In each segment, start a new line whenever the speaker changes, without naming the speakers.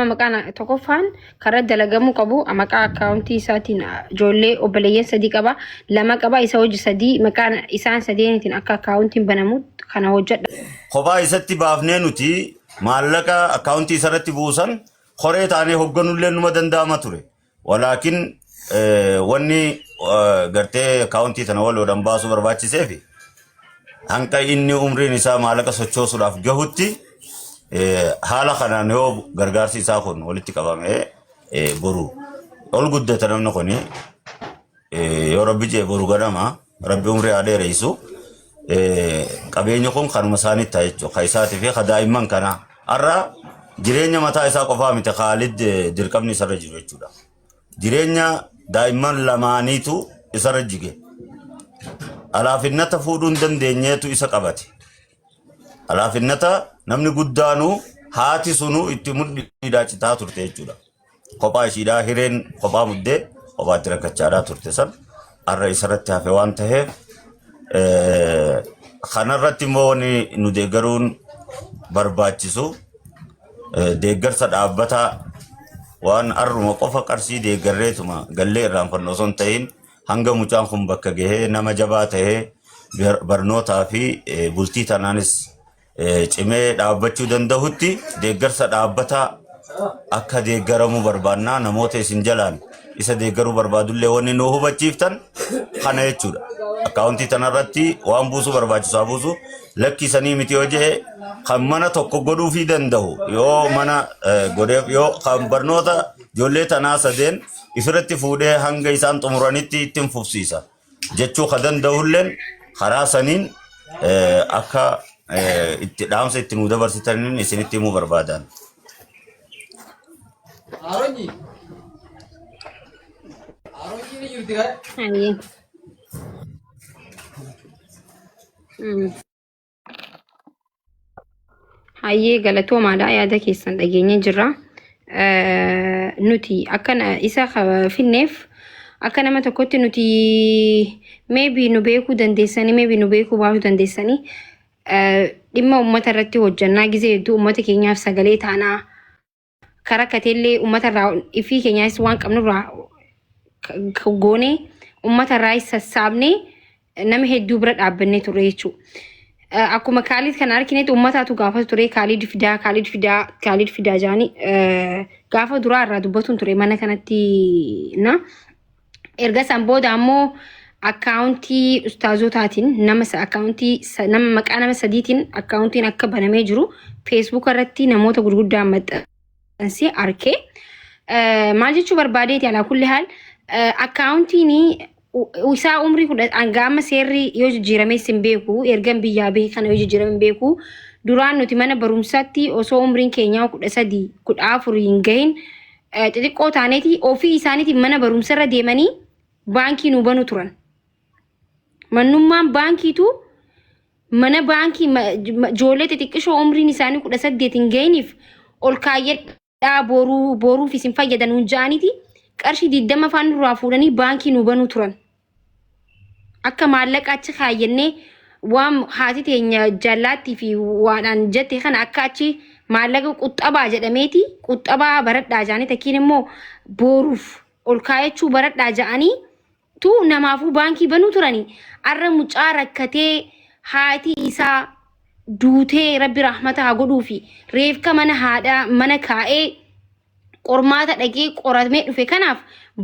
maqaan tokkoffaan karaa dalagamu qabu maqaa akkaawuntii isaatiin ijoollee obboleeyyan sadii qaba lama qaba isa hojii sadii maqaan isaan sadeenitiin akka akkaawuntiin banamu kana hojjedha.
Kophaa isatti baafnee nuti maallaqa akkaawuntii isarratti buusan qoree taanee hogganullee numa danda'ama ture. Walaakin wanni gartee akkaawuntii tana waloodhaan baasuu barbaachiseefi hanqa inni umriin isaa maallaqa sochoosuudhaaf gahutti haala kanaan yoo gargaarsi isaa kun walitti qabamee boru ol guddata namni kun yoo rabbi jee boru ganama rabbi umrii adeereessu qabeenya kun kanuma isaanitti ta'a jechuudha. Ka isaatii fi ka daa'imman kana har'a jireenya mataa isaa qofaa miti Khaalid dirqamni isarra jiru jechuudha. Jireenya daa'imman lamaaniitu isarra jige. Alaafinnata fuudhuu hin dandeenyeetu isa qabate. Alaafinnata namni guddaanu haati sunu itti mudhiidhaa citaa turte jechuudha. Kophaa ishiidhaa hireen kophaa muddee kophaatti rakkachaadhaa turte san har'a isarratti hafe waan ta'eef kanarratti immoo wanni nu deeggaruun barbaachisu deeggarsa dhaabbataa waan arruma qofa qarshii deeggarreetuma gallee irraanfannoo osoo hin ta'in hanga mucaan kun bakka gahee nama jabaa ta'ee barnootaa fi bultii tanaanis cimee dhaabbachuu danda'utti deeggarsa dhaabbataa akka deeggaramu barbaannaa namoota isin jalaan isa deeggaruu barbaadullee wanni nu hubachiiftan kana jechuudha. Akkaawuntii tanarratti waan buusuu barbaachisaa buusu lakkisanii miti yoo jehe kan mana tokko godhuu fi danda'u yoo mana godheef yoo kan barnoota ijoollee tanaa sadeen ifirratti fuudhee hanga isaan xumuranitti ittiin fufsiisa jechuu ka danda'ulleen karaa saniin akka itti dhaamsa itti nu dabarsitaniin isinitti himuu barbaadan.
Hayyee galatoomaadha yaada keessan dhageenye jirra. Nuti akkana isa finneef akka nama tokkotti nuti maybe nu beekuu dandeessanii maybe nu beekuu baasuu dandeessanii dhimma uummata irratti hojjannaa gizee hedduu uummata keenyaaf sagalee taanaa karaa kateellee uummata irraa ifii keenyaas waan qabnurraa goonee uummata irraa sassaabnee nama hedduu bira dhaabbannee ture jechuudha. Akkuma Khaalid kan arginetti uummataatu gaafa ture Khaalid fidaa jaanii gaafa duraa irraa dubbatuun ture mana kanatti na erga san booda ammoo akkaawuntii ustaazotaatiin nama maqaa nama sadiitiin akkaawuntiin akka banamee jiru Facebook irratti namoota gurguddaan maxxansee arkee maal jechuu barbaadeeti alaa kulli haal akkaawuntiin isaa umrii gaama seerri yoo jijjiirame sin beeku ergan biyyaa beeku kana yoo jijjiirame beeku duraan nuti mana barumsaatti osoo umriin keenyaa 13 14 hin gahin xixiqqoo taaneeti ofii isaaniitiin mana barumsarra deemanii baankii nu banu turan. Mannummaan baankiitu mana baankii ijoollee xixiqqishoo umriin isaanii 18 hin gahiniif ol kaayyadhaa boruuf isin fayyadan hunjaaniiti qarshii 20 afaan duraa fuudhanii baankii nu banu turan. Akka maallaqa achi kaayyannee waan haati teenya jallaattii fi waadhaan jette kana akka achi maallaqa quxxabaa jedhameeti quxxabaa baradhaa jaanii takkiin immoo boruuf ol kaayyachuu baradhaa ja'anii tu namaafuu baankii banuu turanii. Arra mucaa rakkatee haati isaa duutee rabbi rahmata haa godhuu fi reefka mana haadhaa mana kaa'ee qormaata dhaqee qoratamee dhufe kanaaf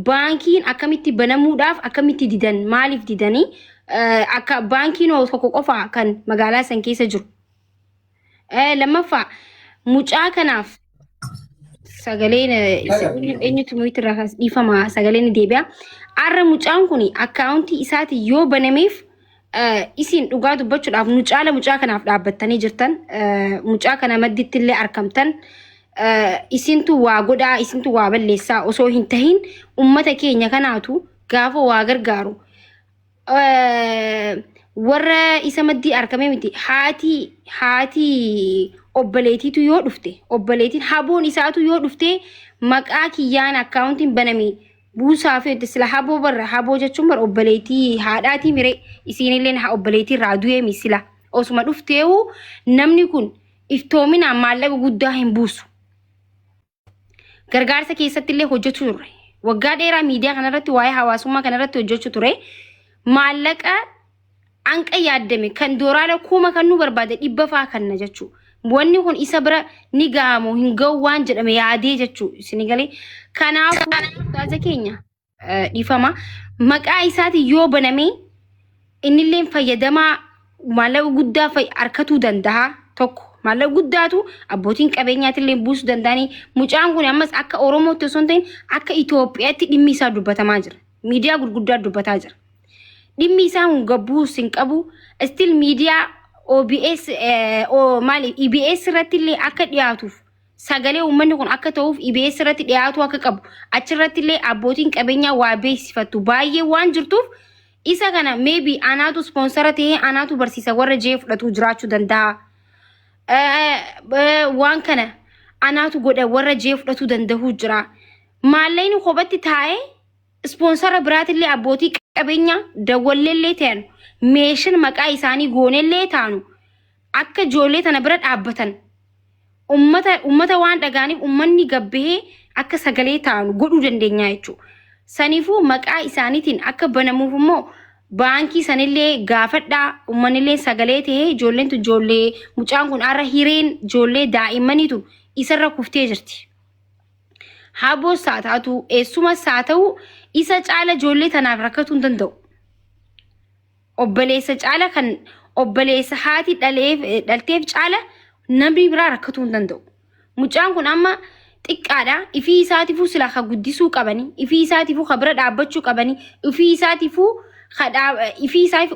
baankiin akkamitti banamuudhaaf akkamitti didan maaliif didanii akka baankiin tokko qofa kan magaalaa san keessa jiru. Lammaffaa mucaa kanaaf sagaleen eenyutu muitti irraa dhiifama sagaleen deebi'a. Arra mucaan kun akkaawuntii isaati yoo banameef isin dhugaa dubbachuudhaaf nu caala mucaa kanaaf dhaabbattanii jirtan mucaa kana madditti illee arkamtan isintu waa godhaa isintu waa balleessaa osoo hin tahin ummata keenya kanaatu gaafa waa gargaaru warra isa maddii arkamee miti haati obboleetiitu yoo dhufte obboleetiin haboon isaatu yoo dhufte maqaa kiyyaan akkaawuntiin banamee buusaa fi sila haboo barra haboo jechuun bar obboleetii haadhaatii mire isinillee ha obboleetii irraa du'ee misila osuma dhufteewu namni kun iftoominaan maallaqa guddaa hin buusu. gargaarsa keessatti illee hojjechuu ture. Waggaa dheeraa miidiyaa kanarratti waa'ee hawaasummaa kanarratti hojjechuu ture. Maallaqa anqa yaaddame kan dooraala kuma kan nu barbaade 100 faa kanna jechuu. Wanni kun isa bira ni gaamu hin ga'u waan jedhame yaadee jechuu isin galee. Kanaafuu tajaajila keenya dhifama maqaa isaati yoo baname innillee fayyadamaa maallaqa guddaa harkatuu danda'a tokko. Maallaqa guddaatu abbootiin qabeenyaatillee buusuu danda'anii mucaan kun ammas akka Oromootti osoo hin ta'in akka Itoophiyaatti dhimmi isaa dubbatamaa jira. Miidiyaa gurguddaa dubbataa jira. Dhimmi isaa kun gabbuus hin qabu. Still miidiyaa OBS EBS irratti illee akka dhiyaatuuf sagalee uummanni kun akka ta'uuf EBS irratti dhiyaatu akka qabu achirratti illee abbootiin qabeenyaa waa beeksifatu baay'ee waan jirtuuf isa kana maybe anaatu sponsora ta'ee anaatu barsiisa warra jee fudhatu jiraachuu danda'a. Waan kana anaatu godha warra jee fudhatu danda'u jira. Maallaqni kophaatti taa'ee sponsora biraatillee abbootii qabeenyaa dawwalleellee ta'an meeshaan maqaa isaanii goonellee taanu akka ijoollee tana bira dhaabbatan ummata waan dhagaaniif ummanni gabbee akka sagalee taanu godhuu dandeenya jechuudha. Saniifuu maqaa isaaniitiin akka banamuuf immoo baankii sanillee gaafadhaa ummanillee sagalee ta'ee ijoolleen tu ijoollee mucaan kun arra hireen ijoollee daa'immaniitu isarra kuftee jirti. Haboo saataatu eessuma saata'u isa caala ijoollee tanaaf rakkatu hin danda'u. Obboleessa caala kan obboleessa haati dhalteef caala namni biraa rakkatu hin danda'u. Mucaan kun amma xiqqaadha. Ifii isaatiifuu sila ka guddisuu qabani. Ifii isaatiifuu ka bira dhaabbachuu qabani. Ifii isaatiifuu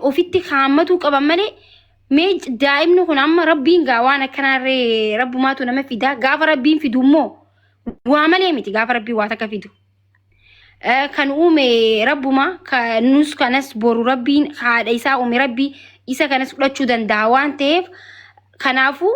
ofitti kaammatuu qaban malee mee daa'imni kun amma rabbiin gaa waan akkanarree rabbumaatu nama fida. Gaafa rabbiin fidu immoo waa malee miti gaafa rabbii waa takka fidu. Kan uume rabbuma nus kanas boru rabbiin haadha isaa uume rabbii isa kanas fudhachuu danda'a waan ta'eef kanaafuu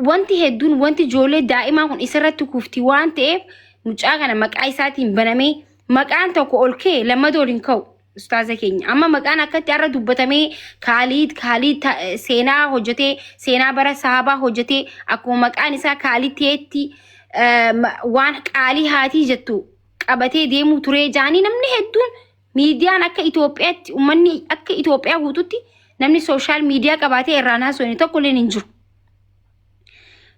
wanti hedduun wanti ijoollee daa'imaa kun isarratti kufti waan ta'eef mucaa kana maqaa isaatiin banamee maqaan tokko ol kee lammadoo waliin ka'u ustaaza keenya amma maqaan akkatti har'a dubbatamee Kaaliid seenaa hojjetee seenaa bara sahabaa hojjetee akkuma maqaan isaa Kaaliid ta'etti waan qaalii haatii jettu qabatee deemuu turee jaanii namni hedduun miidiyaan akka Itoophiyaatti ummanni akka Itoophiyaa guututti namni sooshaal miidiyaa qabatee irraan haasawanii tokko illee hin jiru.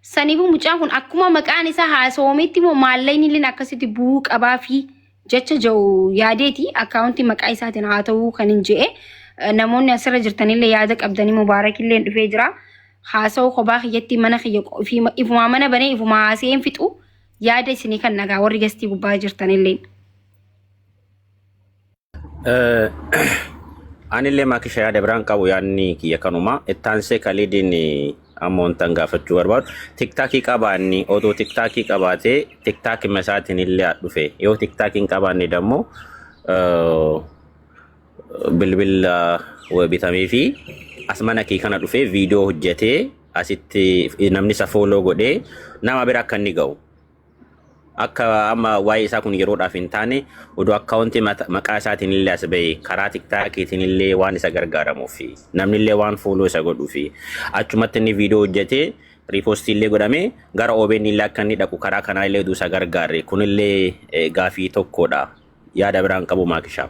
Saniifuu mucaan kun akkuma maqaan isaa haasawametti immoo maallaqni illee akkasitti bu'uu qabaa fi jecha jiru yaadeeti akkaawuntii maqaa isaatiin haa ta'uu kan hin je'e namoonni asirra jirtanillee yaada qabdanii mubaarakillee dhufee jira. Haasawuu kophaa kiyyatti mana kiyya ifuma mana banee ifuma haasa'een fixu yaada isinii kan nagaa warri gastii gubbaa jirtanillee.
Anillee maakisha yaada biraan qabu yaadni kiyya kanuma ittaansee Kaaliidiin ammoontan gaafachuu barbaadu tiktaakii qabaanni odoo tiktaakii qabaatee tiktaakii masaatiin illee dhufe yoo tiktaakiin qabaanne dammoo bilbila bitamee fi as mana kee kana dhufe viidiyoo hojjetee asitti namni isa fooloo godhee nama bira akka inni ga'u. Akka amma waa'ee isaa kun yeroodhaaf hin taane odoo akkaawuntii maqaa isaatiin illee as ba'e karaa tiktaakiitiin illee waan isa gargaaramuuf namni illee waan fooloo isa godhuuf achumatti inni viidiyoo hojjetee riipoostii illee godhamee gara OBN illee akka inni dhaqu karaa kanaa illee duusa gargaarre kunillee gaafii tokkodha yaada biraan qabu maakishaa.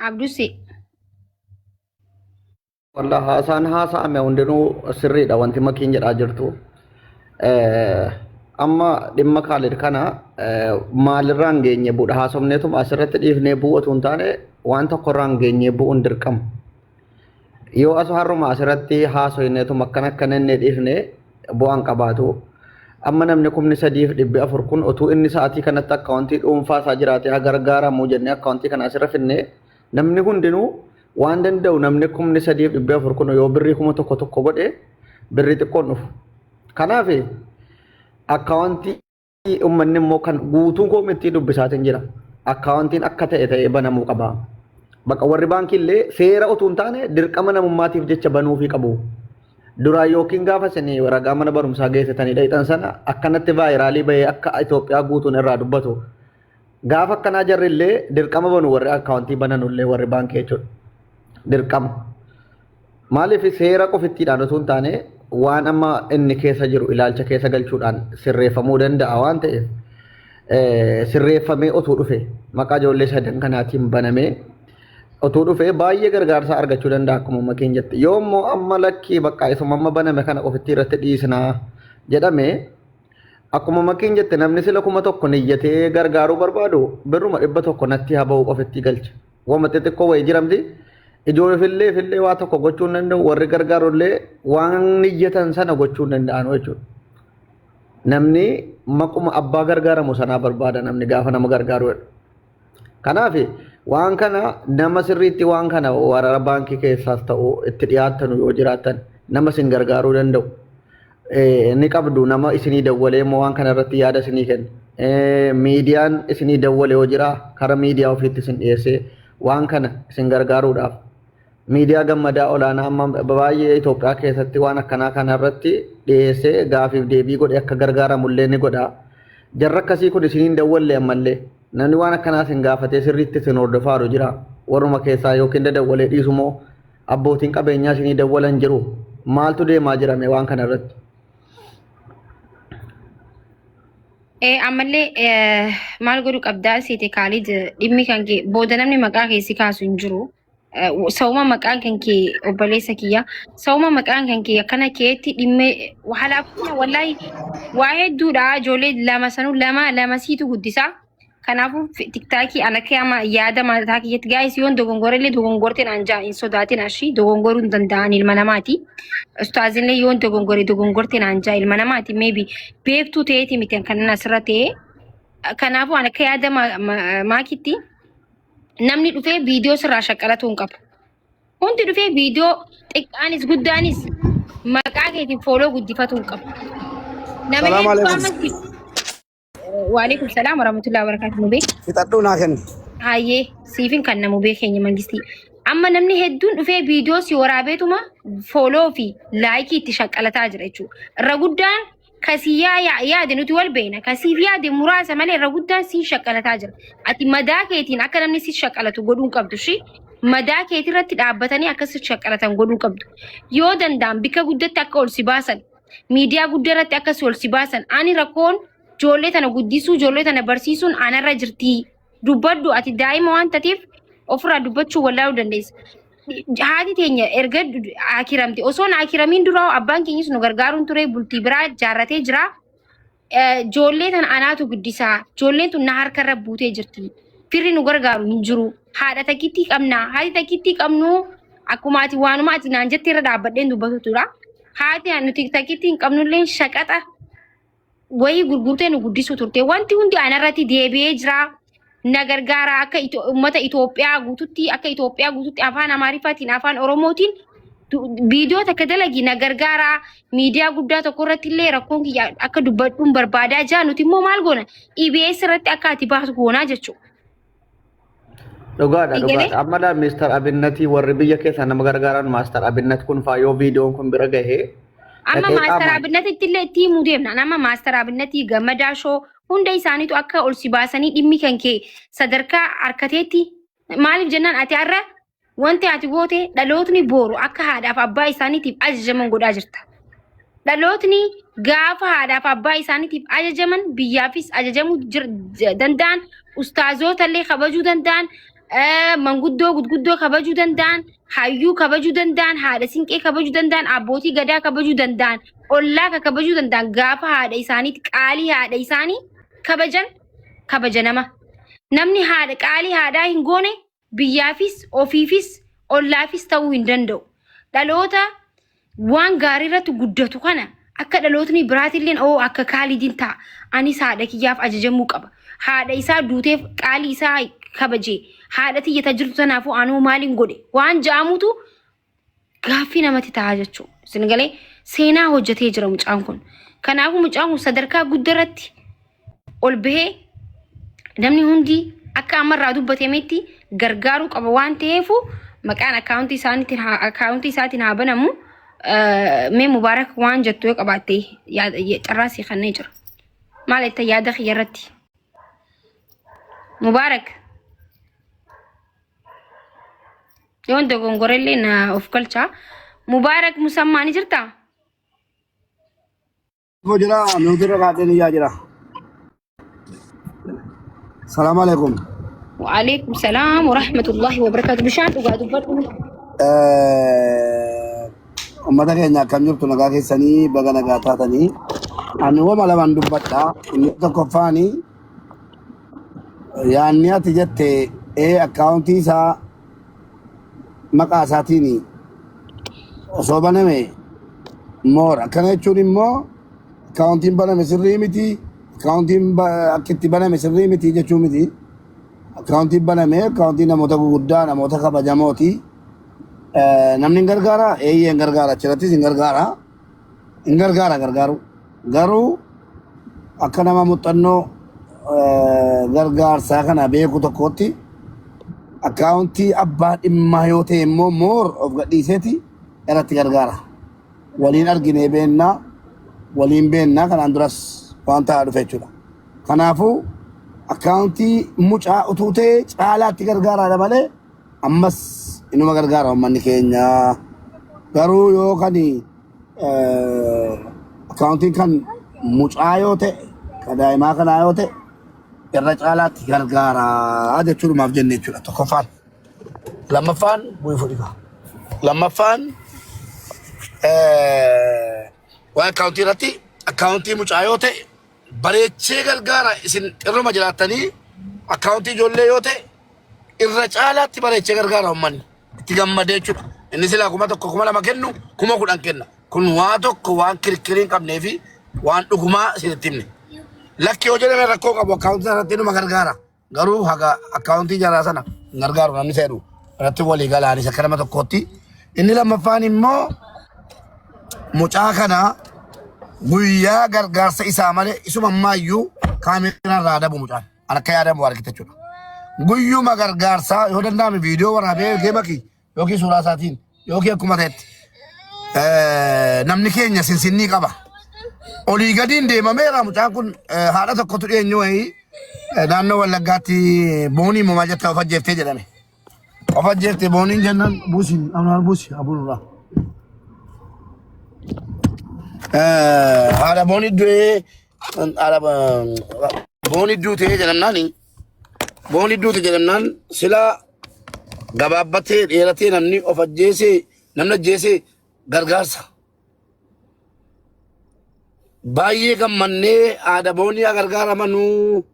Abdusi.
Wallah haasa'ame hundinuu sirriidha wanti makiin jedhaa jirtu. Amma dhimma Kaaliid kana maalirraan geenye bu'uudha haasofneetum asirratti dhiifnee bu'uutu hin taane waan tokkorraan geenye bu'uun dirqama. Yoo asu harruma asirratti haasofneetum akkana inni dhiifnee bu'aan qabaatu. Amma namni 3,400 kun utuu inni sa'aatii kanatti akkaawuntii dhuunfaa isaa jiraatee gargaaramuu jennee akkaawuntii kana asirra finnee namni hundinuu waan danda'u namni 3,400 kun yoo birrii 1,000 godhe birrii xiqqoon dhufu. Kanaaf akkaawuntii ummanni immoo kan guutuun koomittii dubbisaatiin jira. Akkaawuntiin akka ta'e banamuu qaba. Bakka warri baankii illee seera utuu hin taane dirqama namummaatiif jecha banuufii qabu. Duraa yookiin gaafa isin ragaa mana barumsaa geessitanii dheeyxan sana akkanatti vaayiraalii bahee akka Itoophiyaa guutuun irraa dubbatu. Gaafa akkanaa jarri illee dirqama banu warri akkaawuntii banan illee warri baankii jechuudha. Dirqama. Maaliif seera qofittiidhaan utuu hin taane waan amma inni keessa jiru ilaalcha keessa galchuudhaan sirreeffamuu danda'a waan ta'eef sirreeffamee otuu dhufe maqaa ijoollee sadan kanaatiin banamee otuu dhufe baay'ee gargaarsa argachuu danda'a akkuma makeen jette yoo immoo amma lakkii bakka isuma amma baname kana ofitti irratti dhiisnaa jedhame akkuma makeen jette namni sila 1,000 niyyatee gargaaruu barbaadu birruma 100 natti haa ba'u ofitti galcha wama xixiqqoo wayii jiramti ijoollee fillee waa tokko gochuu hin danda'u warri gargaarullee waan niyyatan sana gochuu hin danda'an jechuudha. Namni maquma abbaa gargaaramu sanaa barbaada namni gaafa nama gargaaru. Kanaaf waan kana nama sirriitti waan kana warra baankii keessaas ta'u itti dhiyaatan yoo jiraatan nama sin gargaaruu danda'u. Ni qabdu nama isinii dawwalee immoo waan kana irratti yaada isinii kenna. Miidiyaan isinii dawwale yoo jira karaa miidiyaa ofiitti isin dhiyeessee waan kana isin gargaaruudhaaf. Miidiyaa gammadaa olaanaa amma baay'ee Itoophiyaa keessatti waan akkanaa kana irratti dhiyeessee gaafiif deebii godhe akka gargaaramullee ni godha. Jarra akkasii kun isiniin dawwalle ammallee namni waan akkanaa isin gaafatee sirriitti isin hordofaaru jira. Warruma keessaa yookiin dadawwalee dhiisumoo abbootiin qabeenyaa isinii dawwalan jiru. Maaltu deemaa jirame waan kana irratti?
Ammallee maal godhuu qabdaa siite Kaalid dhimmi kan kee booda namni maqaa keessi kaasu hin jiru. Sauma maqaan kan kee obboleessa kiyya. Sauma maqaan kan kee akkana keetti dhimme wallahi waa hedduudha ijoollee lama sanuu lama siitu guddisaa. Kanaafuu tiktaakii ana kiyama yaada mataa kiyyatti gaa'is yoon dogongorellee dogongorteen anjaa hin sodaatin ashii dogongoruu hin danda'an ilma namaati. Ustaazinlee yoon dogongorteen anjaa ilma namaati maybe beektuu ta'eeti miti kan asirra ta'e. Kanaafuu ana akka yaada maakitti namni dhufee viidiyoo sirraa shaqqalatu hin qabu. Hundi dhufee viidiyoo xiqqaanis guddaanis maqaa keetiin fooloo guddifatu hin qabu. Namni Waalaikum salam warahmatullahi wabarakatuh mubee.
Fixadhuu kenni.
Hayyee siifin kan nama mubee keenya mangistii. Amma namni hedduun dhufee viidiyoo si waraabeetuma fooloo fi laayikii itti shaqqalataa jira jechuudha. Irra guddaan kasii yaade nuti wal beena. Kasiif yaade muraasa malee irra guddaan si shaqqalataa jira. Ati madaa keetiin akka namni si shaqqalatu godhuun qabdu shi. Madaa keetii irratti dhaabbatanii akka si shaqqalatan godhuun qabdu. Yoo danda'an bika guddatti akka ol si baasan. Miidiyaa guddaa irratti akka si ol si baasan. Ani rakkoon ijoollee tana guddisuu ijoollee tana barsiisuun anarra jirti. Dubbaddu ati daa'ima waan tateef ofirraa dubbachuu wallaaluu dandeessa. Haati teenya erga akiramte osoo na akiramiin dura abbaan keenyas nu gargaaruun ture bultii biraa jaarratee jira. Ijoollee tana anaatu guddisaa. Ijoolleen tun na harkarra buutee jirti. Firri nu gargaaru hin jiru. Haadha takkiitti qabna. Haati takkiitti qabnu akkuma ati waanuma ati naan jettee irra dhaabbadheen dubbatutudha. Haati nuti takkiitti hin qabnullee shaqaxa wayii gurgurtee nu guddisuu turte. Wanti hundi anarratti deebi'ee jira. Na gargaara akka uummata Itoophiyaa guututti afaan Amaariffaatiin afaan Oromootiin viidiyoo takka dalagi na gargaara. Miidiyaa guddaa tokko irratti illee rakkoon kiyya akka dubbadhuun barbaadaa jira. Nuti immoo maal goona? EBS irratti akka ati baasu goonaa jechuudha.
Dhugaadha. Amma Mr. Abinnati warri biyya keessa nama gargaaran Master Abinnat kun faayoo viidiyoon kun bira gahee.
Amma Master Abinnati illee itti himuu deemna. Amma Master Abinnati Gammadaa Shoo hunda isaaniitu akka ol si baasanii dhimmi kan kee sadarkaa harkateetti maaliif jennaan ati har'a wanti ati goote dhalootni booru akka haadhaaf abbaa isaaniitiif ajajaman godhaa jirta. Dhalootni gaafa haadhaaf abbaa isaaniitiif ajajaman biyyaafis ajajamuu danda'an ustaazota illee kabajuu danda'an manguddoo gudguddoo kabajuu danda'an hayyuu kabajuu danda'an haadha sinqee kabajuu danda'an abbootii gadaa kabajuu danda'an ollaa kabajuu danda'an gaafa haadha isaaniitti qaalii haadha isaanii kabaja namni haadha qaalii haadhaa hin goone biyyaafis ofiifis ollaafis ta'uu hin danda'u. Dhaloota waan gaarii irratti guddatu kana akka dhalootni biraatillee akka Kaalidiin ta'a. Anis haadha kiyyaaf ajajamuu qaba. Haadha isaa duuteef qaalii isaa kabajee haadha tiyyata jirtu tanaafuu anuu maaliin godhe waan ja'amutu gaaffii namatti ta'a jechuudha. Isin galee seenaa hojjetee jira mucaan kun. Kanaafuu mucaan kun sadarkaa guddaarratti ol bahee namni hundi akka ammarraa dubbatemetti gargaaruu qaba waan ta'eef maqaan akkaawuntii isaatiin haa banamu. Mee Mubaarak waan jettu yoo qabaatte carraasii kanneen jira. Maal itti yaada kiyyarratti? Mubaarak yoon dogongorellee na of galchaa. Mubaarak Musammaa ni jirtaa?
Jira, nuti irra kaadheen iyyaa jira. السلام عليكم.
وعليكم السلام ورحمة الله وبركاته. بشان وقعدوا برضو.
ummata keenya akkam jirtu nagaa keessanii baga nagaa taatanii ani wama lamaan dubbadha inni tokkoffaani yaanni ati jette akkaawuntii isaa maqaa isaatiin osoo baname moor akkana jechuun immoo akkaawuntiin baname sirrii miti akkaawuntiin akkitti baname sirrii miti jechuu miti akkaawuntiin baname akkaawuntii namoota guguddaa namoota kabajamooti namni gargaara eeyyeen gargaara achirrattis hin gargaara gargaaru garuu akka nama muuxannoo gargaarsaa kana beeku tokkotti akkaawuntii abbaa dhimmaa yoo ta'e immoo moor of gadhiiseeti irratti gargaara waliin arginee beennaa waliin beennaa kanaan duras waan ta'aa dhufe jechuudha kanaafuu akkaawuntii mucaa utuu ta'e caalaatti gargaaraadha malee ammas inuma gargaara ummanni keenya garuu yoo kan akkaawuntiin kan mucaa yoo ta'e kan daa'imaa kanaa yoo ta'e irra caalaatti gargaara jechuudhumaaf jenne jechuudha tokkoffaan lammaffaan bu'ii fudhika lammaffaan waan akkaawuntii irratti akkaawuntii mucaa yoo ta'e bareechee gargaara isin irruma jiraattanii akkaawuntii ijoollee yoo ta'e irra caalaatti bareechee gargaara ummanni itti gammadee jechuudha inni silaa kuma tokko kuma lama kennu kuma kudhan kenna kun waa tokko waan kirkiriin qabnee fi waan dhugumaa isinitti himne lakki yoo jedhame rakkoo qabu akkaawuntii irratti numa gargaara garuu haga akkaawuntii jaraa sana gargaaru namni seedu irratti walii galaanis akka nama tokkootti inni lammaffaan immoo mucaa kana guyyaa gargaarsa isaa malee isuma ammayyuu kaameeraa irraa adabu mucaan akka yaadamu argite jechuudha guyyuma gargaarsaa yoo danda'ame viidiyoo waraabee geemaki yookiin suuraa isaatiin yookiin akkuma ta'etti namni keenya sinsinnii qaba olii gadiin deemameera mucaan kun haadha tokkotu dhiyeenyu wayii naannoo Wallaggaatti boonii moomaa jetta of ajjeeftee jedhame of ajjeeftee booniin jennaan buusiin amnaan buusi abuurraa haadha boonii du'ee haadha boonii duutee jedhamnaani boonii duute jedhamnaan silaa gabaabbatee dheeratee namni of ajjeesee namni ajjeesee gargaarsa baay'ee gammannee haadha boonii gargaaramanuu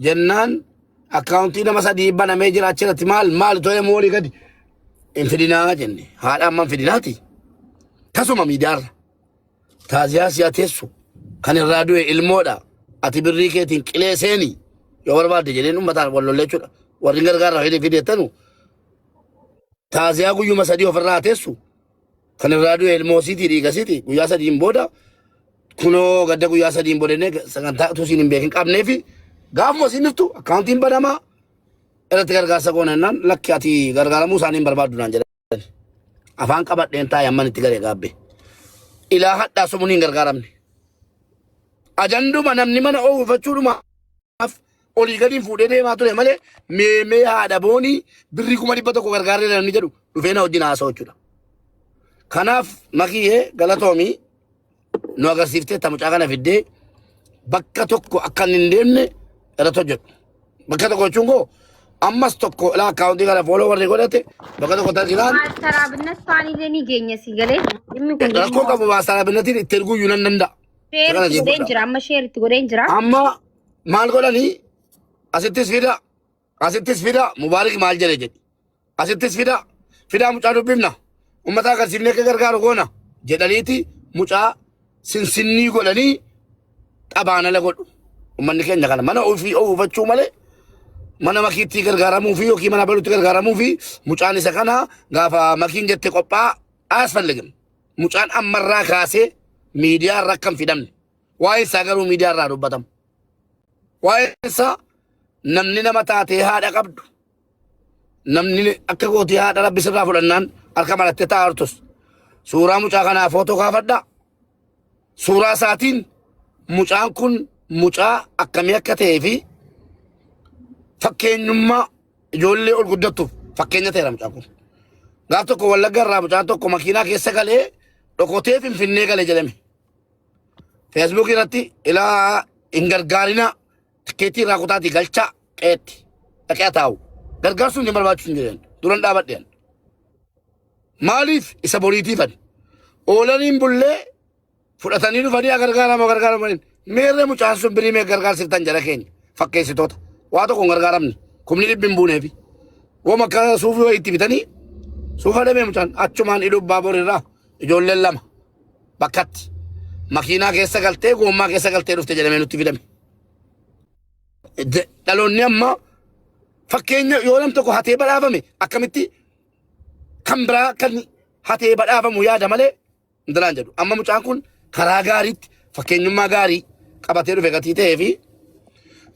jennaan akkaawuntii nama sadii banamee jira achirratti maal to'ee moolii gadi hin fidinaa jenne haadha amma hin fidinaati tasuma miidiyaarra taaziyaa siyaa teessu kan irraa du'e ilmoodha ati birrii keetiin qilee seenii yoo barbaadde jedheen uummataan wallollee jechuudha warri gargaarraa fideettanu taaziyaa guyyuma sadii ofirraa teessu kan irraa du'e ilmoosiitii dhiigasiiti guyyaa sadiin booda kunoo gadda guyyaa sadiin boodannee sagantaa utuu siin hin beekin qabnee fi gaafuma siin dhuftu akkaawuntiin banamaa irratti gargaarsa goonannaan lakki ati gargaaramuu isaanii hin barbaaddu naan jedhan afaan qabadheen taa'e amman itti garee gaabbe ilaa hadhaa sumuun hin gargaaramne ajanduma namni mana oowwifachuudhumaaf olii gadiin fuudhee deemaa ture malee meemee haadha boonii birrii 100 gargaaree namni jedhu dhufee na wajjin haasa'u jechuudha kanaaf makiyyee galatoomii nu agarsiiftee mucaa kana fiddee bakka tokko akka hin deemne irratti hojjedhu bakka tokko jechuun koo ammas tokko ilaa akkaawuntii kana fooloo warri godhate bakka tokko taasilaan
ማስተራብነት ፋኒዘኒ ገኘሲ ገሌ
rakkoo qabu maastaraabinnatiin itti erguuyyuu nan danda'a.
ሼር ጎዴን ጅራ
amma maal godhanii asittis fida mubaarik maal jedhe jedhi asittis fidaa mucaa dubbifna ummata agarsiifnee akka gargaaru goona jedhaniiti mucaa sinsinnii godhanii xabaanala godhu ummanni keenya kana mana ofii oowwifachuu malee mana makiitti gargaaramuu fi yookiin mana baluutti gargaaramuu fi mucaan isa kana gaafa makiin jette qophaa asfallegin mucaan ammarraa kaasee miidiyaa irra kan fidamne waa'ee isaa garuu miidiyaa irraa dubbatamu waa'ee isaa namni nama taatee haadha qabdu namni akka gootii haadha rabbi sirraa fudhannaan harka malattee taa'artus suuraa mucaa kanaa footoo kaafadhaa suuraa isaatiin mucaan kun mucaa akkamii akka ta'ee fi fakkeenyummaa ijoollee ol guddattuuf fakkeenya ta'eera mucaan kun gaaf tokko Wallagga irraa mucaan tokko makiinaa keessa galee dhokotee Finfinnee galee jedhame feesbuuk irratti ilaa hin gargaarina tikeetii irraa kutaati galchaa qeetti dhaqee taa'u gargaarsuun ni barbaachisu hin jedhan duran dhaabadheen maaliif isa boriitiifan oolaniin bullee fudhatanii dhufanii gargaaramaniin meerree mucaan sun birii mee gargaarsiftan jala keenya fakkeessitoota waa tokko hin gargaaramne kumni dhibbi hin buuneefi wama akka suufii wayii itti bitanii suufa dhabee mucaan achumaan hidhuuf baaburirraa ijoolleen lama bakkatti makiinaa keessa galtee goommaa keessa galtee dhufte jedhamee nutti fidame. Dhaloonni amma fakkeenya yoo nam tokko hatee badhaafame akkamitti kan biraa kan hatee badhaafamu yaada malee indalaan jedhu amma mucaan kun karaa gaariitti fakkeenyummaa gaarii qabatee dhufe gatii ta'ee fi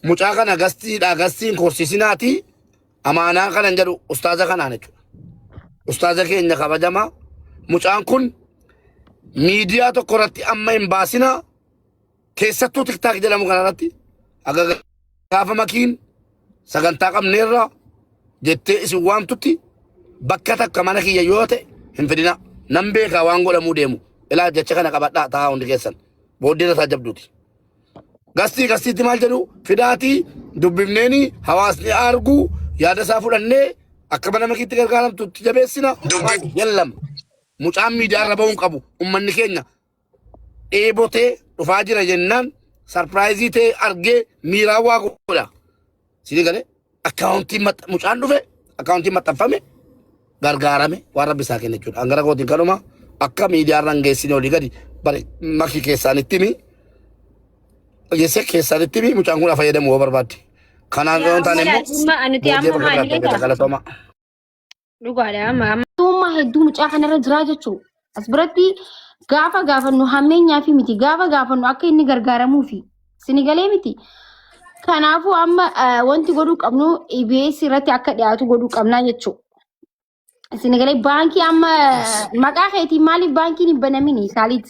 mucaa kana gastiin korsiisinaati amaanaa kanan jedhu ustaaza kanaan jechuudha. Ustaaza keenya kabajamaa mucaan kun miidiyaa tokko irratti amma hin baasina keessattuu tiktaak jedhamu kanarratti gaafa makiin sagantaa qabneerra jettee isin waamtutti bakka takka mana kiyya yoo ta'e hin fidina nan beekaa waan godhamuu deemu ilaa jecha kana qabadhaa taa'aa hundi keessan booddee tasaa jabduuti. Gastiitti maal jedhu fidaatii dubbifneeni hawaasni arguu yaada isaa fudhannee akka mana makiitti gargaaramtutti jabeessina yallama. Mucaan miidiyaa irra ba'uun qabu ummanni keenya dheebotee dhufaa jira jennaan sarpiraayizii ta'e argee miiraa waa godha. Sini galee akkaawuntiin mucaan dhufe akkaawuntiin maxxanfame gargaarame waan rabbi isaa kenne jechuudha. Angara kootiin kanuma akka miidiyaa irra hin geessine olii gadi bare makii keessaanitti mi geesse keessaanitti mi mucaan kun fayyadamu yoo barbaadde. Kanaan yoo ta'an immoo
dhugaadha amma hedduu mucaa kanarra jira jechuudha. As biratti gaafa gaafannu hammeenyaa fi miti gaafa gaafannu akka inni gargaaramuufi sini galee miti. Kanaafuu amma wanti godhuu qabnu EBS irratti akka dhiyaatu godhuu qabnaa jechuudha. Sini galee baankii amma maqaa keetiin maaliif baankiin hin banamini saaliit?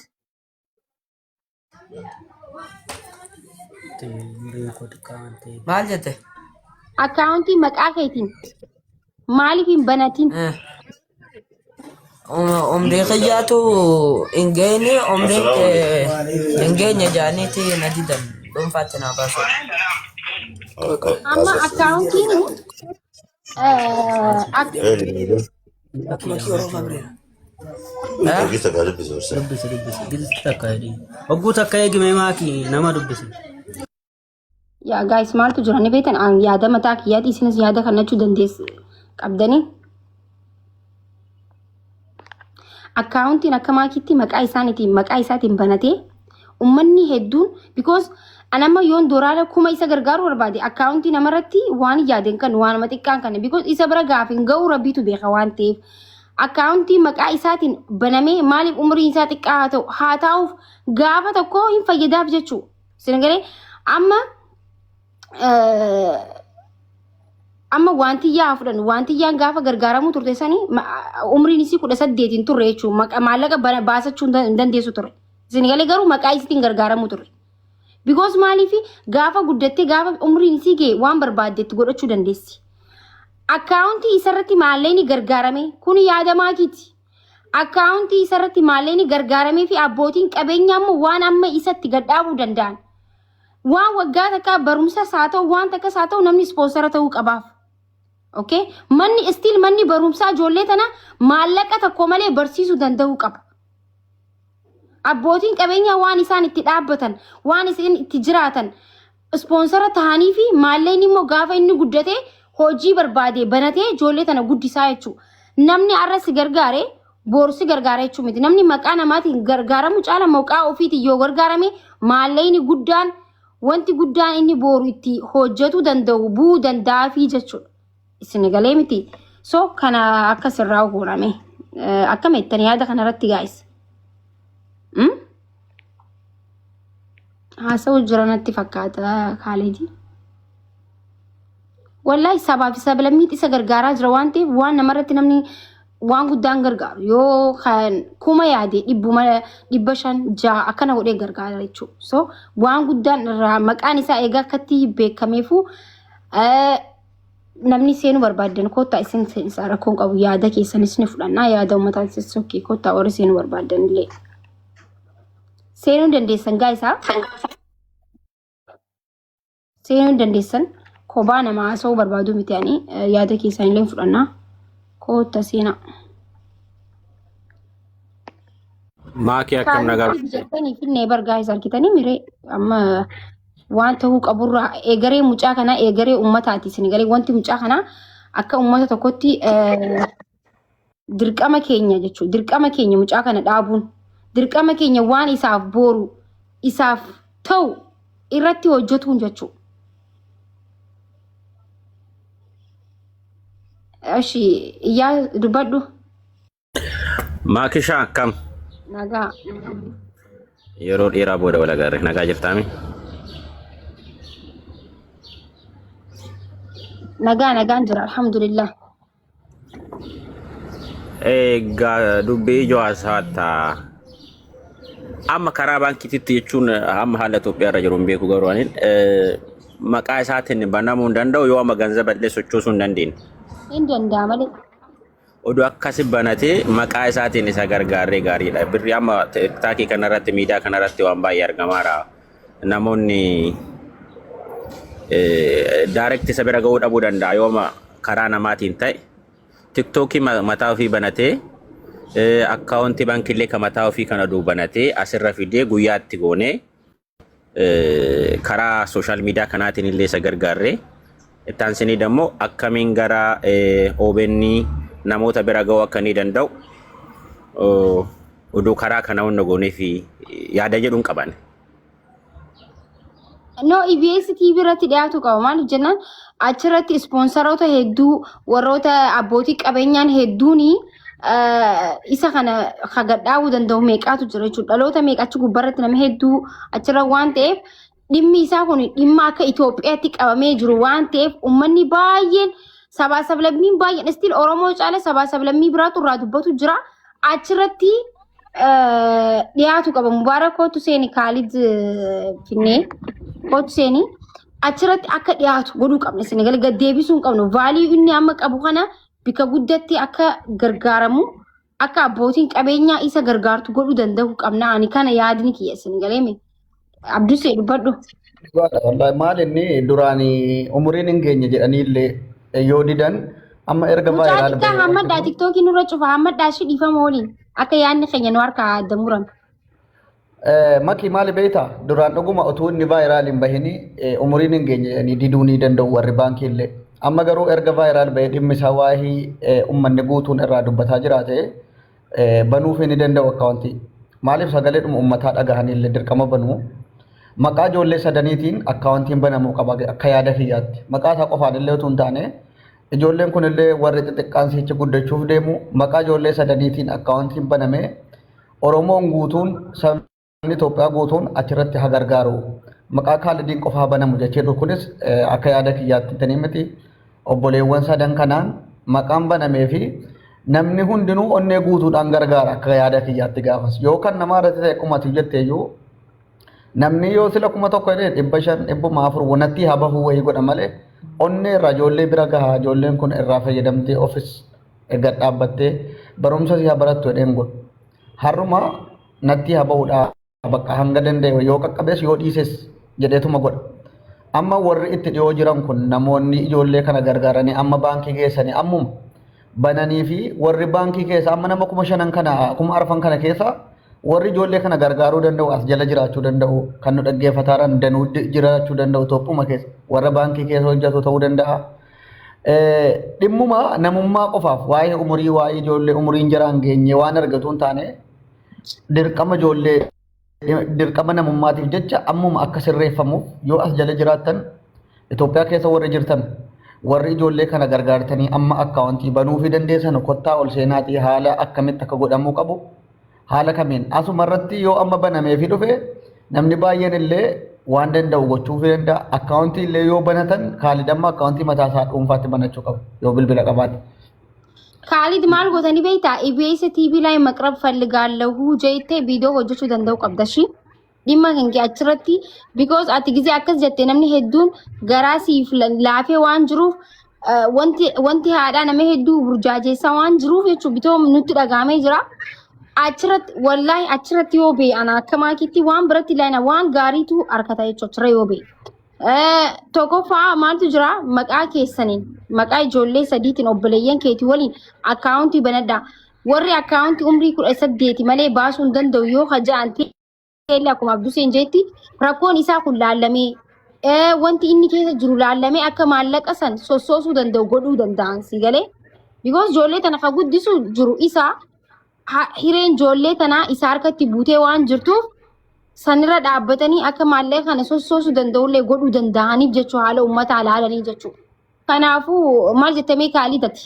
Maal jette?
Akkaawuntii maqaa keetiin maaliif hin banatin?
Omrii xiyyaatu hin geenye jaaniiti na didan dhuunfaatti naa baasu.
Amma akkaawuntiin
Hogguu takka eegime maaki nama dubbise.
yaa gaayis maaltu jira ni beektan yaada mataa kiyyaati isinis yaada kannachuu dandeessu qabdanii. Akkaawuntiin akka maakiitti maqaa isaatiin banatee ummanni hedduun because anamma yoon dooraala kuma isa gargaaru barbaade akkaawuntii namarratti waan yaadeen kan waanuma xiqqaan kan because isa bira gaafin ga'uu rabbiitu beeka waan ta'eef akkaawuntii maqaa isaatiin banamee maaliif umriin isaa xiqqaa haa ta'uuf gaafa tokko hin fayyadaaf jechuu sinagaree amma wantiyyaa fudhan wantiyyaan gaafa gargaaramu turte sanii umriin isii 18 turre jechuudha maallaqa baasachuu hin dandeessu turre sinigalee garuu maqaa isiitiin gargaaramu turre because maaliif gaafa guddattee gaafa umriin isii ga'e waan barbaaddetti godhachuu dandeessi. Akkaawuntii isarratti maalleeni gargaarame kun yaada maakiiti. Akkaawuntii isarratti maalleeni gargaaramee fi abbootiin qabeenya ammoo waan amma isatti gadhaabuu danda'an. Waan waggaa takka barumsa saa ta'u waan takka saa ta'u namni ispoonsara ta'uu qabaaf. Okay? Manni barumsaa ijoollee tana maallaqa tokko malee barsiisuu danda'uu qaba. Abbootiin qabeenya waan isaan itti dhaabbatan, waan isaan itti jiraatan ispoonsara ta'anii fi maalleen immoo gaafa inni guddate hojii barbaade banatee ijoollee tana guddisaa jechuudha. Namni arras gargaare boorsi gargaara jechuudha miti. Namni maqaa namaatiin gargaaramu caala maqaa ofiitiin yoo gargaarame maalleen guddaan wanti guddaan inni booru itti hojjetu danda'u bu'uu danda'a fi jechuudha. Isin galee miti. So kana akka sirraa gooname. Akka meettan yaada kanarratti gaa'is. Haasa'u jiranatti fakkaata kaaleeji. Wallahi sabaaf sablammiitti isa gargaaraa jira waan ta'eef waan namarratti namni waan guddaan gargaaru yoo kan kuma yaade 500 akkana godhee gargaara jechuudha. So waan guddaan irraa maqaan isaa egaa akkatti beekameefu namni seenuu barbaadan kottaa isin seensaa rakkoon qabu yaada keessanis ni fudhannaa yaada uummataa sokkee kottaa warri seenuu barbaadan illee seenuu dandeessan gaa'isaa seenuu dandeessan kophaa nama haasa'uu barbaadu miti ani yaada keessan illee fudhannaa kootta seenaa.
Maakii akkam nagaa
jettanii finne bargaa isa argitanii miree amma waan ta'uu qaburraa eegaree mucaa kanaa eegaree uummataati isin galee wanti mucaa kanaa akka uummata tokkotti dirqama keenya jechuudha. Dirqama keenya mucaa kana dhaabuun dirqama keenya waan isaaf booru isaaf ta'u irratti hojjetuun jechuudha. Ashi yaa dubbadhu.
Maakishaa akkam
Nagaa.
yeroo dheeraa booda wal agarre nagaa jirtaami.
Nagaan jira alhamdulillah.
Egaa dubbii ijoo haasawatta amma karaa baankiitti jechuun amma haala Itoophiyaa irra jiru hin beeku garuu ani maqaa isaatiin banamuu hin danda'u yoo amma ganzaba illee sochoosuu hin dandeenye.
Hin danda'a malee.
Oduu akkasi banatee maqaa isaatiin isa gargaaree gaariidha. Birri amma tiktookii kanarratti miidiyaa kanarratti waan baay'ee argamaara. Namoonni direct isa bira ga'uu dhabuu danda'a yoo karaa namaatiin ta'e. TikTokii mataa ofii banatee akkaawuntii baankiilee kan mataa ofii kana banatee asirra fidee guyyaatti goonee karaa sooshaal miidiyaa kanaatiin illee isa gargaaree itti aansinii dammoo akkamiin gara OBN namoota bira ga'uu akka ni danda'u oduu karaa kana hunda goonee fi yaada jedhuun qaban.
No EBS TV irratti dhiyaatu qaba maaliif jennaan achirratti ispoonsaroota hedduu warroota abbootii qabeenyaan hedduuni isa kana gadhaabuu danda'u meeqaatu jira jechuudha. Dhaloota meeqachi gubbarratti nama hedduu achirra waan ta'eef dhimmi isaa kun dhimma akka Itoophiyaatti qabamee jiru waan ta'eef uummanni baay'een sabaa sablammiin baay'een istiin Oromoo caala sabaa sablammii biraatu irraa dubbatu jira. Achirratti dhiyaatu qaba. Mubaarak kootu seeni Kaalid Finnee kootu seeni achirratti akka dhiyaatu godhuu qabna. Senegal gaddeebisuu hin qabnu. Vaalii inni amma qabu kana bika guddatti akka gargaaramu akka abbootiin qabeenyaa isa gargaartu godhuu danda'u qabna. Ani kana yaadni kiyya Senegaleeme. Abdusee dubbadhu.
Wallahi maal inni duraani umuriin hin geenye jedhaniillee yoo didan amma erga
baay'ee mucaa hammaddaa tiktookiin nurra cufa hammaddaa shi dhiifama waliin akka yaadni keenya nu harkaa addamuran.
Maki maali beektaa duraan dhuguma utuu inni vaayiraal hin bahini umuriin hin geenye jedhanii diduu ni danda'u warri baankii illee. Amma garuu erga vaayiraal bahee dhimmi isaa waa'ee uummanni guutuun irraa dubbataa jiraate banuuf ni danda'u akkaawuntii. Maaliif sagalee dhuma uummataa dhagahanii illee dirqama banuu. Maqaa ijoollee sadaniitiin akkaawuntiin banamuu qaba akka yaada kiyyaatti. Maqaa isaa qofaan illee utuu hin taane ijoolleen kun illee warri xixiqqaan sichi guddachuuf deemu maqaa ijoollee sadaniitiin akkaawuntiin banamee Oromoon guutuun sabni Itoophiyaa guutuun achirratti haa gargaaru. Maqaa Kaalidiin qofaa banamu jechuudha kunis akka yaada kiyyaatti tanii miti obboleewwan sadan kanaan maqaan banamee fi namni hundinuu onnee guutuudhaan gargaara akka yaada kiyyaatti gaafas. Yookaan nama irratti ta'e qumati jetteeyyuu namni yoo sila kuma tokko illee 500 400 wanatti haa bahuu wayii godha malee onnee irraa ijoollee bira gahaa ijoolleen kun irraa fayyadamtee ofis erga dhaabbattee barumsa si haa barattu jedheen godhu. Har'uma natti haa bahuudhaa bakka hanga danda'e yoo qaqqabees yoo dhiises jedheetuma godha. Amma warri itti dhiyoo jiran kun namoonni ijoollee kana gargaaranii amma baankii keessanii ammuma bananii fi warri baankii keessa amma nama 5,000 kana 4,000 kana keessa warri ijoollee kana gargaaruu danda'u as jala jiraachuu danda'u kan nu dhaggeeffataaraan danuu jiraachuu danda'u Itoophiyaa keessa warra baankii keessa hojjetu ta'uu danda'a. Dhimmuma namummaa qofaaf waa'ee umurii waa'ee ijoollee umuriin jaraan geenye waan argatu hin taane dirqama ijoollee dirqama namummaatiif jecha ammuma akka sirreeffamuuf yoo as jala jiraattan Itoophiyaa keessa warri jirtan warri ijoollee kana gargaartanii amma akkaawuntii banuu fi dandeessan kottaa ol seenaatii haala akkamitti akka godhamuu qabu. Haala kamiin asuma irratti yoo amma banamee fi dhufe namni baay'een illee waan danda'u gochuu fi danda'a. Akkaawuntii illee yoo banatan Kaalid amma akkaawuntii mataa isaa dhuunfaatti banachuu qabu yoo bilbila qabaate.
Kaalid maal gootanii beektaa? EBS TV ላይ መቅረብ ፈልጋለሁ jettee viidiyoo hojjechuu danda'u qabda shi. Dhimma kan kee achirratti because ati gisee akkas jettee namni hedduun garaa siif laafee waan jiruuf wanti haadhaa nama hedduu burjaajeessaa waan jiruuf jechuun bitoo nutti dhagaamee jira. Achirratti wallahi achirratti yoo bee ana akka maakitti waan biratti ilaana waan gaariitu harkata jechuudha achirra yoo bee Tokkoffaa maaltu jira maqaa keessaniin maqaa ijoollee sadiitiin obboleeyyan keetii waliin akkaawuntii banadhaa. Warri akkaawuntii umrii 18 malee baasuu hin danda'u yoo haja'an ta'e akkuma Abduseen jetti rakkoon isaa kun laallamee wanti inni keessa jiru laallamee akka maallaqa san sossoosuu danda'u godhuu danda'an si galee. Because ijoollee tana ka guddisu jiru isaa hireen ijoollee tanaa isa harkatti buutee waan jirtuuf sanirra dhaabbatanii akka maallaqa kana sossoosuu danda'ullee godhuu danda'aniif jechuu haala uummata alaalanii jechuudha. Kanaafuu maal jettamee kaalitati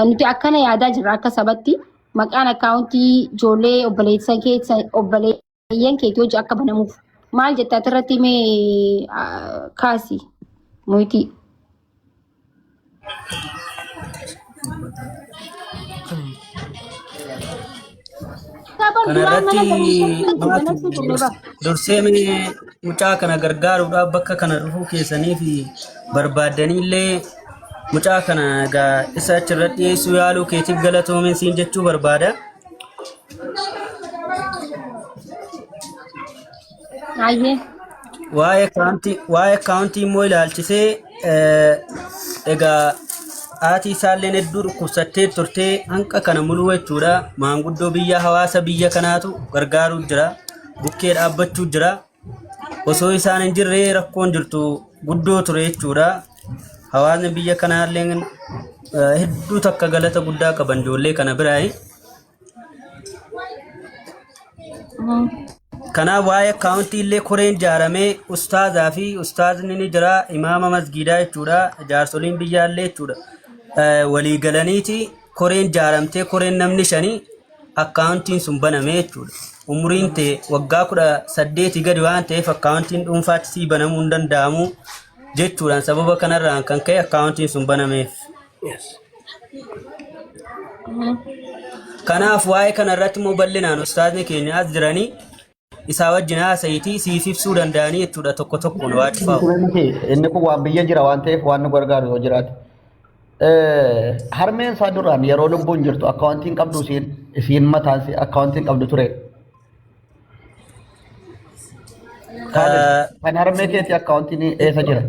nuti akkana yaadaa jirra akka sabatti maqaan akkaawuntii ijoollee obboleeyyan keetii hojii akka banamuuf maal jettaa irratti mee kaasi moitii.
Kanarratti dursee mucaa kana gargaaruudhaaf bakka kana dhufuu keessanii fi barbaaddanillee mucaa kana egaa isa achirratti dhiyeessuu yaaluu keetiif galatoomin siin jechuu barbaada. Waa'ee akkaawuntii immoo ilaalchisee egaa haati isaallee hedduu dhukkubsattee turtee hanqa kana muluu jechuudha. Maanguddoo biyya hawaasa biyya kanaatu gargaaruu jira. Bukkee dhaabbachuu jira. Osoo isaan hin jirre rakkoon jirtu guddoo ture jechuudha. Hawaasni biyya kanaallee hedduu takka galata guddaa qaban ijoollee kana biraa. Kanaaf waa'ee akkaawuntii illee koreen ijaaramee ustaazaa fi ustaazni ni jira imaama masgiidaa jechuudha. Jaarsoliin biyyaallee jechuudha. Walii galaniiti koreen ijaaramtee koreen namni 5 akkaawuntiin sun baname jechuudha. Umriin ta'e waggaa 18 gadi waan ta'eef akkaawuntiin dhuunfaatti sii banamuu hin danda'amu jechuudhaan sababa kanarraan kan ka'e akkaawuntiin sun banameef. Kanaaf waa'ee kanarratti immoo bal'inaan ustaazni keenya as jiranii isaa wajjin haasa'iitii siif ibsuu danda'anii jechuudha tokko tokkoon waajjifaawu.
Inni kun waan biyya jira waan ta'eef waan nu gargaaru yoo jiraate. Harmeen isaa duraan yeroo lubbuun jirtu akkaawuntiin qabdu isiin mataan akkaawuntiin qabdu ture. Kan harmee keetii akkaawuntiin eessa jira?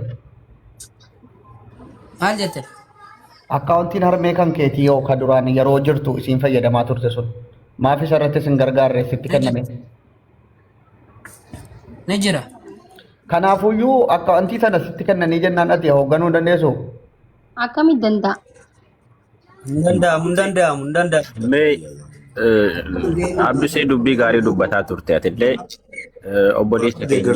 Maal jette?
Akkaawuntiin harmee kan keetii yoo ka duraan yeroo jirtu isiin fayyadamaa turte sun maaf isarratti isin gargaarre sitti kenname?
Ni jira.
Kanaafuyyuu akkaawuntii sana sitti kennanii jennaan ati hoogganuu dandeessu?
Akkamitti danda'a?
Hin danda'amu.
Mee Abdusee dubbii gaarii dubbataa turte atillee obboleessa keenya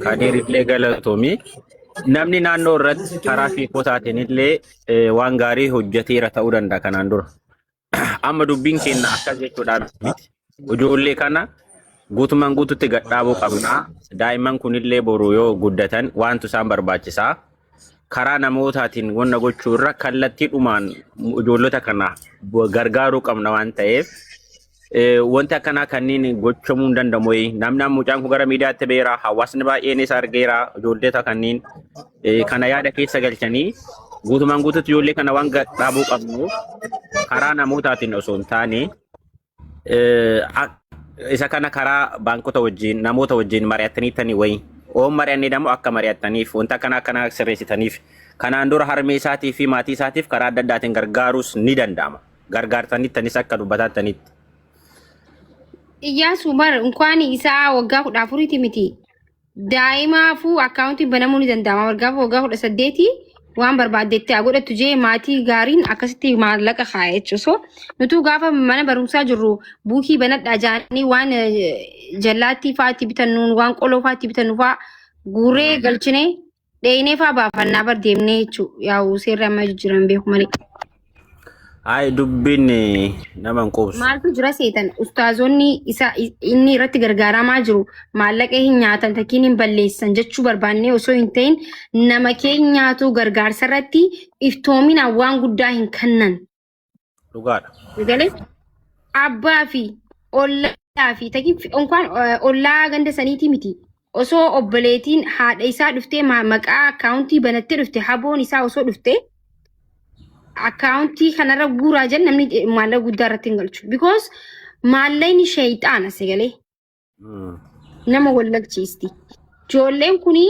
Kaadirillee galatoomi. Namni naannoo irratti karaa fiikoo taateen illee waan gaarii hojjeteera ta'uu danda'a kanaan dura. Amma dubbiin keenya akkas jechuudhaan miti. Ijoollee kana guutumaan guututti gadhaabuu qabna. Daa'imman kunillee boru yoo guddatan wantu isaan barbaachisaa. Karaa namootaatiin wanna gochuu irra kallattiidhumaan ijoollota kana gargaaruu qabna waan ta'eef wanti akkanaa kanneen gochamuu hin danda'amu. Namni mucaan kun gara miidiyaatti beera hawaasni baay'een isa argeera ijoollota kanneen kana yaada keessa galchanii guutumaan guututti ijoollee kana waan gadhaabuu qabnu karaa namootaatiin osoo hin taane isa kana karaa baankota wajjin namoota wajjin mari'attanii tanii wayi. Oom mari'annee dammoo akka mari'attaniif wanta akkana sirreessitaniif kanaan dura harmee isaatii fi maatii isaatiif karaa adda addaatiin gargaaruus ni danda'ama. Gargaartaniittanis akka dubbatattanitti.
Iyyaasu bar inkwaan isaa waggaa 14 miti. Daa'imaafuu akkaawuntii banamuu ni danda'ama. Waggaa 18 waan barbaaddetti godhattu jee maatii gaariin akkasitti maallaqa kaa'e jechuudha. Nutu gaafa mana barumsaa jirru buukii banadhaa jaanii waan jallaattii fa'aatti bitannuun waan qoloo fa'aatti bitannu fa'a guuree galchine dheeyinee fa'a baafannaa bar deemnee jechuudha. Yaa'u seerri amma jijjiiran beeku malee.
Ay dubbiin nama hin qubsu.
Maaltu jira seetan ustaazonni inni irratti gargaaramaa jiru maallaqa hin nyaatan takkiin hin balleessan jechuu barbaannee osoo hin ta'in nama keenyaatu gargaarsa irratti iftoominaan waan guddaa hin kennan.
Dhugaadha.
Galee abbaa fi ollaa fi takkiin onkwaan ollaa ganda saniiti miti. Osoo obboleetiin haadha isaa dhuftee maqaa akkaawuntii banattee dhufte haboon isaa osoo dhuftee akkaawuntii kanarra guuraa jan namni maallaqa guddaa irratti hin galchu. Because maallaqni shayxaana sagalee nama wallagchiisti. Ijoolleen kuni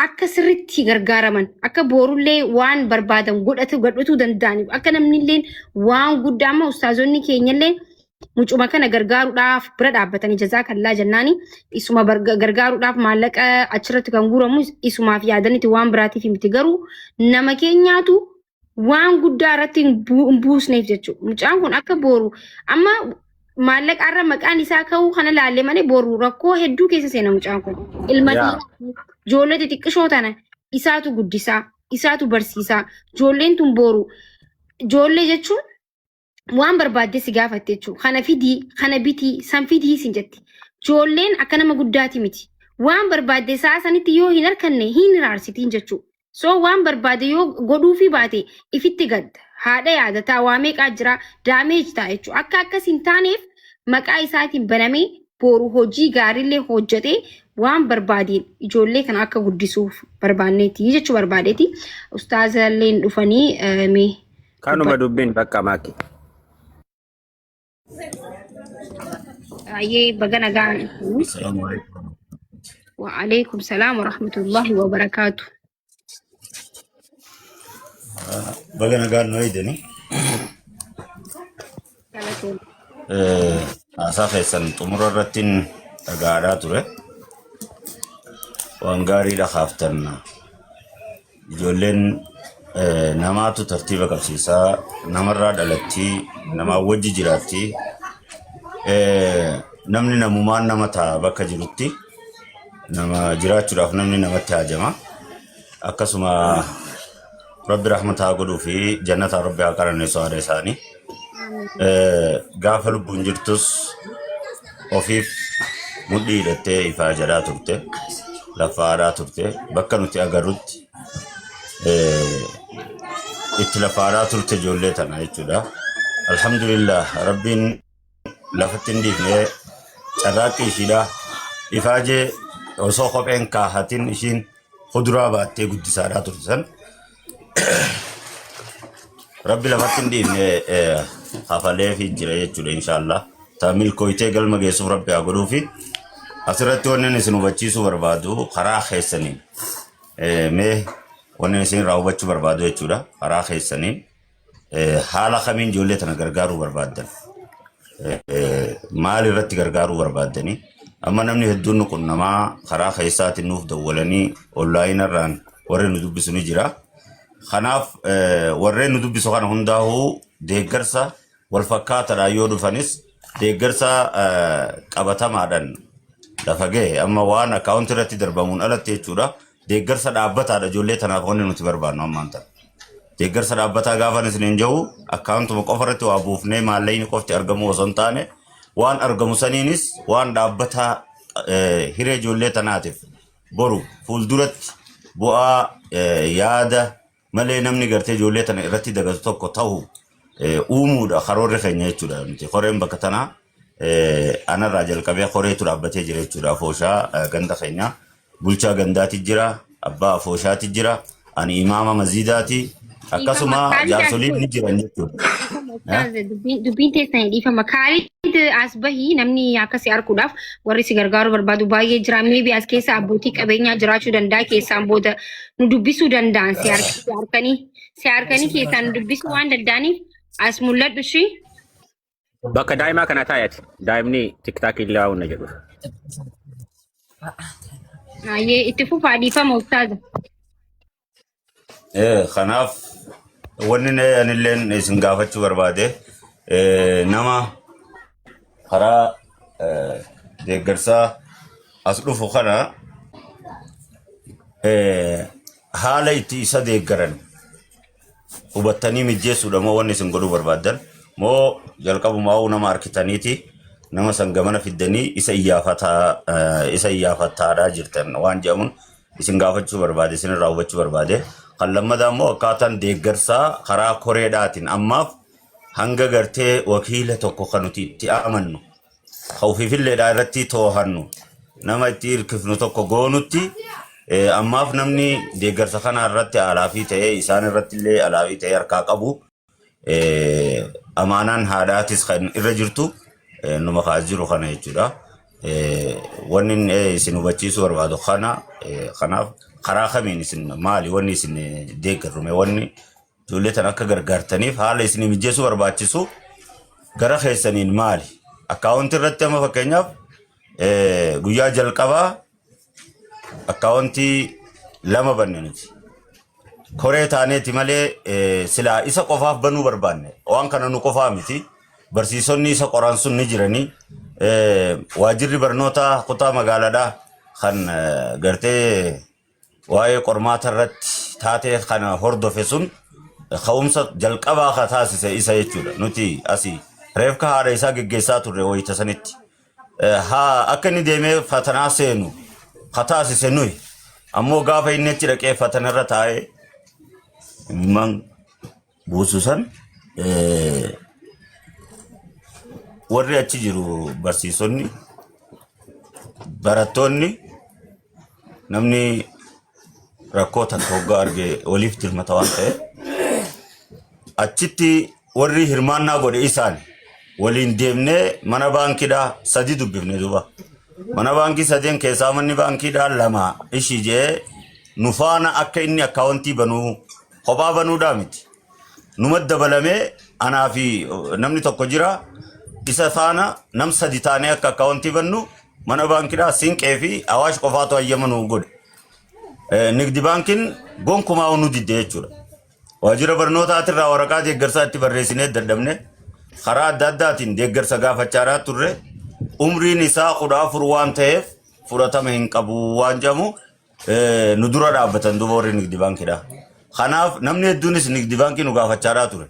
akka sirriitti gargaaraman akka boorullee waan barbaadan godhatu danda'aniif akka namnillee waan guddaa amma ustaazonni keenyallee mucuma kana gargaaruudhaaf bira dhaabbatanii jazaa kallaa jennaani isuma gargaaruudhaaf maallaqa achirratti kan guuramu isumaaf yaadaniiti waan biraatiif miti garuu nama keenyaatu waan guddaa irratti hin buusneef jechuudha. Mucaan kun akka booru amma maallaqa irra maqaan isaa ka'uu kana laallee malee booru rakkoo hedduu keessa seena mucaan kun. Ilma ijoollee xixiqqishoo tana isaatu guddisaa isaatu barsiisaa ijoolleen tun booru ijoollee jechuun waan barbaadde si gaafatte jechuudha. Kana fidii kana bitii san fidii sin jetti. Ijoolleen akka nama guddaati miti. Waan barbaadde isaa sanitti yoo hin harkanne hin raarsitiin jechuudha. So waan barbaade yoo godhuufi baate ifitti gadda. Haadha yaadataa waa meeqaa jira daameej ta'a jechuudha. Akka akkas hin taaneef maqaa isaatiin banamee booru hojii gaariillee hojjetee waan barbaadeen ijoollee kana akka guddisuuf barbaanneeti jechuu barbaadeeti. Ustaazalleen dhufanii mee.
Kanuma dubbiin bakka maaki.
Aye bagana gaan.
Assalamualaikum.
Waalaikum salam warahmatullahi wabarakatuh.
Bagana gaan no ideni. Asa keessan xumura irrattiin dhagaadhaa ture. Waan gaariidha haaftan. Ijoolleen namaatu tartiiba qabsiisaa namarraa dhalatti nama wajji jiraatti. Namni namumaan nama ta'a bakka jirutti nama jiraachuudhaaf namni namatti haajama. Akkasuma Rabbi rahmataa godhuu fi jannataa Rabbi haa qaranneessu haadha isaanii. Gaafa lubbuun jirtus ofiif mudhii hidhattee ifaa jedhaa turte. Lafa haadhaa turte. Bakka nuti agarrutti itti lafa haadhaa turte ijoollee tana jechuudha. Alhamdulillah Rabbiin lafatti hin dhiifne carraaqqii ishiidha. Ifaajee osoo kopheen kaahatin ishiin kuduraa baattee guddisaadhaa turte san. Rabbi lafatti hin dhiifne hafalee fi jira jechuudha inshallah. Taamil koyitee galma geessuuf Rabbi haa godhuu fi asirratti wanni isin hubachiisuu barbaadu karaa keessaniin mee wanni isin irraa hubachuu barbaadu jechuudha. Karaa keessaniin haala kamiin ijoollee tana gargaaruu barbaaddan. Maal irratti gargaaruu barbaaddanii amma namni hedduun kun namaa karaa keessaatiin nuuf dawwalanii onlaayinii irraan warreen nu dubbisu ni jira. Kanaaf warreen nu dubbisu kana hundaa'uu deeggarsa wal fakkaataadhaan yoo dhufanis deeggarsa qabatamaadhaan lafa ga'e amma waan akkaawuntii irratti darbamuun alatti jechuudha. Deeggarsa dhaabbataadha ijoollee tanaaf wanni nuti barbaannu ammaan ta'e. Deeggarsa dhaabbataa gaafa isiniin jiru akkaawuntuma qofa irratti waa buufnee maallaqni qofti argamu osoo hin taane waan argamu saniinis waan dhaabbataa hiree ijoollee tanaatiif boru fuulduratti bu'aa yaada malee namni gartee ijoollee tana irratti dagatu tokko ta'u uumuudha karoorri keenya jechuudha. Koreen bakka tanaa anarraa jalqabee koreetu dhaabbatee jira jechuudha. Afooshaa ganda keenya bulchaa gandaati jira, abbaa afooshaati jira, ani imaama maziidaati. Akkasuma jaarsoliin ni jiran jechuudha.
Dubbiin teessanii dhiifama. Kaaliid as bahii namni akkasii arguudhaaf warri si gargaaruu barbaadu baay'ee jira. Meebii as keessa abbootii qabeenyaa jiraachuu danda'a keessaan booda nu dubbisuu danda'an si harkanii keessaan nu dubbisuu waan danda'aniif as mul'adhu ishii.
Bakka daa'imaa kana taa'eeti. Daa'imni tiktaakii illee haa'uun na jedhu.
Itti fufaa dhiifama ustaaza.
Kanaaf wanni anilleen isin gaafachuu barbaade nama karaa deeggarsaa as dhufu kana haala itti isa deeggaran hubattanii mijjeessuudha moo wanni isin godhuu barbaaddan moo jalqabumaa nama harkitaniiti nama san gamana fiddanii isa iyyaafattaadhaa jirtan waan jedhamuun isin gaafachuu barbaade isin irraa hubachuu barbaade. Kan lammadaa immoo akkaataan deeggarsaa karaa koreedhaatiin ammaaf hanga gartee wakiila tokko kan nuti itti amannu hawfiifilleedhaa irratti too'annu nama itti hirkifnu tokko goonutti ammaaf namni deeggarsa kana irratti alaafii ta'ee isaan irratti illee alaafii ta'ee harkaa qabu amaanaan haadhaatis kan irra jirtu numa kaas jiru kana jechuudha. wanni isin hubachiisuu barbaadu kanaaf karaa kamiin isin maali wanni isin deeggarrume wanni ijoollee tan akka gargaartaniif haala isin mijeessuu barbaachisu gara keessaniin maali akkaawunti irratti amma fakkeenyaaf guyyaa jalqabaa akkaawunti 2 banne nuti koree taaneeti malee silaa isa qofaaf banuu barbaanne waan kana nu qofaa miti barsiisonni isa qoran sun ni jiranii waajirri barnoota kutaa magaalaadhaa kan gartee waa'ee qormaata irratti taatee kana hordofe sun ka'umsa jalqabaa ka taasise isa jechuudha nuti asii reefka haadha isaa geggeessaa turre wayita sanitti akka inni deemee fatanaa seenu ka taasise nuyi ammoo gaafa inni achi dhaqee fatana irra taa'ee imman buususan warri achi jiru barsiisonni barattoonni namni rakkoo takka hoggaa arge waliif dirmata waan ta'e achitti warri hirmaannaa godhe isaan waliin deemnee mana baankiidhaa 3 dubbifne duba mana baankii 3 keessaa manni baankiidhaa 2 ishii jee nu faana akka inni akkaawuntii banuu kophaa banuudhaa miti numa dabalamee anaa fi namni tokko jira isa faana nam 3 taanee akka akkaawuntii bannu mana baankiidhaa Sinqee fi Awaash qofaatu ayyamanuu godhe nigdi baankiin gonkumaa nu didde jechuudha waajjira barnootaatirraa waraqaa deeggarsaa itti barreessinee dadhabne karaa adda addaatiin deeggarsa gaafachaa turre umriin isaa 14 waan ta'eef fudhatama hin qabu waan jedhamu nu dura dhaabbatan duba warri nigdi baankiidha kanaaf namni hedduunis nigdi baankii nu gaafachaa ture